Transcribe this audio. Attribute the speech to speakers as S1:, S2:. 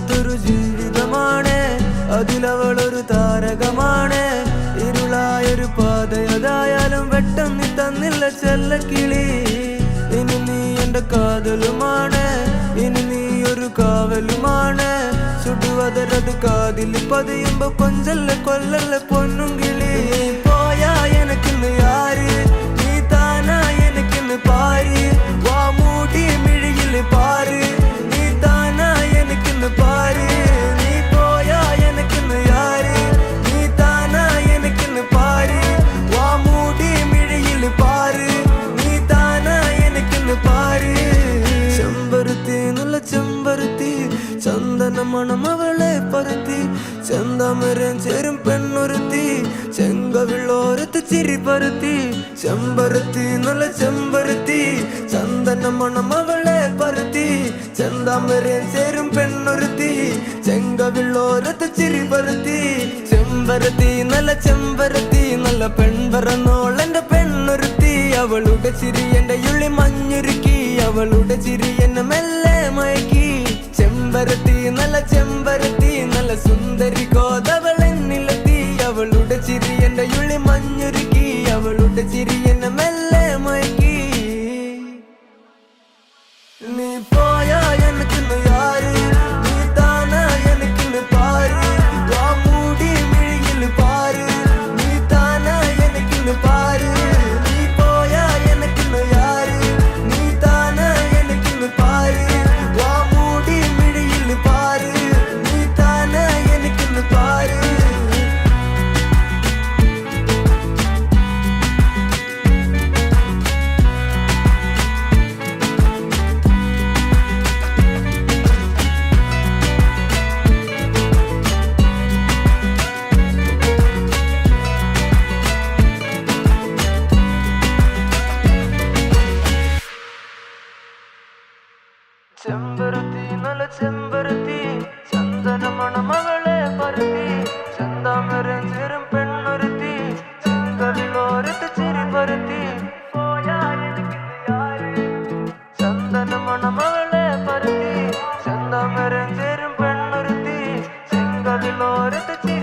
S1: വല്ലാത്തൊരു ജീവിതമാണ്, അതിലവളൊരു താരകമാണ്. ഇരുളായൊരു പാതയതായാലും വെട്ടം നീ തന്നില്ല ചെല്ലക്കിളി. ഇനി നീ എന്റെ കാതലുമാണ്, ഇനി നീ ഒരു കാവലുമാണ്. ചുടുവതരത് കാതിൽ പതിയുമ്പോ കൊഞ്ചല്ല കൊല്ലല്ല പൊന്നും കിളി. പോയാ എനക്കിന്ന് ആര്, നീ താനാ എനക്കിന്ന് പാര്. വാ മൂടി മിഴിയില് പാര്, നീ താനാ എനക്കിന്ന് പാര്. നീ പോയാ എനക്കിന്ന് ആര്, നീ താനാ എനക്കിന്ന് പാര്. വാ മൂടി മിഴിയില് പാര്, നീ താനാ എനക്കിന്ന് പാര്. ചെമ്പരുത്തി നല്ല ചെമ്പരുത്തി, ചന്ദന മണം അവളെ പരത്തി. ചെന്താമരം ചേരും പെണ്ണൊരുത്തി, ചെങ്കവിളോരത്ത് ചിരി പരത്തി. ചെമ്പരുത്തി നല്ല ചെമ്പരുത്തി, ചന്ദന മണം അവളെ പരത്തി. ചെന്താമരം ചേരും പെണ്ണൊരുത്തി, ചെങ്കവിളോരത്ത് ചിരി പരത്തി. ചെമ്പരത്തി നല്ല ചെമ്പരത്തി, നല്ല പെൺപറന്നോളെന്റെ പെണ്ണൊരുത്തി. അവളുടെ ചിരി എന്റെ ഉള്ളി മഞ്ഞുരുക്കി, അവളുടെ ചിരി എന്നെ മെല്ലെ മയക്കി. ചെമ്പരത്തി നല്ല ചെമ്പരത്തി, നല്ല സുന്ദരി കോതവളെന്നിലെത്തി. അവളുടെ ചിരി എന്റെ ഉള്ളി മഞ്ഞുരുക്കി, അവളുടെ ചിരി എന്നെ മെല്ലെ മയക്കി. നീ പോയാ എനക്കിന്ന് ആര്, നീ താനാ എനക്കിന്ന് പാര്. വാ മൂടി മിഴിയില് പാര്, നീ താനാ എനക്കിന്ന് പാര്. നീ പോയാ എനക്കിന്ന് ആര്, നീ താനാ എനക്കിന്ന് പാര്. വാ മൂടി മിഴിയില് പാര്, നീ താനാ എനക്കിന്ന് പാര്. ചെമ്പരുത്തി നല്ല ചെമ്പരുത്തി, ചന്ദന മണം അവളെ പരത്തി. ചെന്താമരം ചേരും പെണ്ണൊരുത്തി, ചെങ്കവിളോരത്ത് ചിരി പരത്തി. പോയാ എനിക്കിന്ന് ആര്, ചന്ദന മണം അവളെ പരത്തി. ചെന്താമരം ചേരും പെണ്ണൊരുത്തി, ചെങ്കവിളോരത്ത് ചിരി